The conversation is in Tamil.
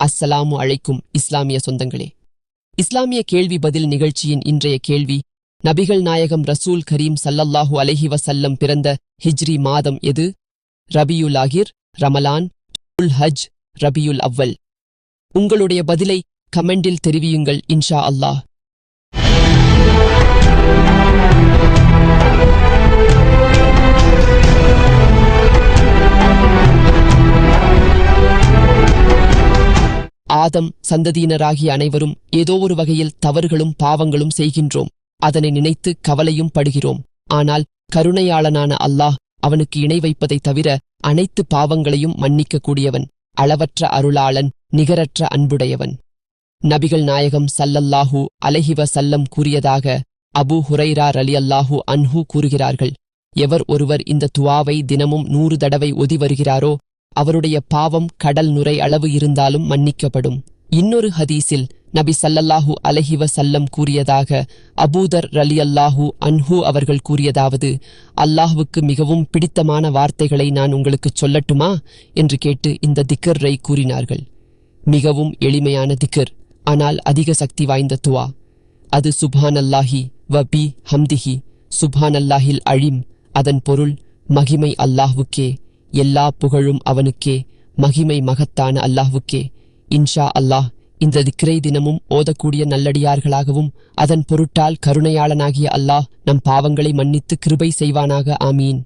அஸ்ஸலாமு அலைக்கும் இஸ்லாமிய சொந்தங்களே. இஸ்லாமிய கேள்வி பதில் நிகழ்ச்சியின் இன்றைய கேள்வி, நபிகள் நாயகம் ரசூல் கரீம் ஸல்லல்லாஹு அலைஹி வஸல்லம் பிறந்த ஹிஜ்ரி மாதம் எது? ரபியுல் ஆகிர், ரமலான், உல் ஹஜ், ரபியுல் அவ்வல்? உங்களுடைய பதிலை கமெண்டில் தெரிவியுங்கள் இன்ஷா அல்லாஹ். ஆதம் சந்ததியினராகிய அனைவரும் ஏதோ ஒரு வகையில் தவறுகளும் பாவங்களும் செய்கின்றோம். அதனை நினைத்து கவலையும் படுகிறோம். ஆனால் கருணையாளனான அல்லாஹ் அவனுக்கு இணை வைப்பதை தவிர அனைத்து பாவங்களையும் மன்னிக்கக்கூடியவன், அளவற்ற அருளாளன், நிகரற்ற அன்புடையவன். நபிகள் நாயகம் ஸல்லல்லாஹு அலைஹி வஸல்லம் கூறியதாக அபூ ஹுரைரா ரலியல்லாஹு அன்ஹு கூறுகிறார்கள், எவர் ஒருவர் இந்த துஆவை தினமும் 100 தடவை ஓதி வருகிறாரோ அவருடைய பாவம் கடல் நுரை அளவு இருந்தாலும் மன்னிக்கப்படும். இன்னொரு ஹதீஸில் நபி ஸல்லல்லாஹு அலைஹி வஸல்லம் கூறியதாக அபூதர் ரலியல்லாஹு அன்ஹு அவர்கள் கூறியதாவது, அல்லாஹ்வுக்கு மிகவும் பிடித்தமான வார்த்தைகளை நான் உங்களுக்கு சொல்லட்டுமா என்று கேட்டு இந்த திக்ரை கூறினார்கள். மிகவும் எளிமையான திக்ர், ஆனால் அதிக சக்தி வாய்ந்த துஆ. அது சுப்ஹானல்லாஹி வ பி ஹம்திஹி, சுப்ஹானல்லாஹில் அழிம். அதன் பொருள், மகிமை அல்லாஹ்வுக்கே, எல்லா புகழும் அவனுக்கே, மகிமை மகத்தான அல்லாஹ்வுக்கே. இன்ஷா அல்லாஹ் இந்த திக்ரை தினமும் ஓதக்கூடிய நல்லடியார்களாகவும் அதன் பொருட்டால் கருணையாளனாகிய அல்லாஹ் நம் பாவங்களை மன்னித்து கிருபை செய்வானாக. ஆமீன்.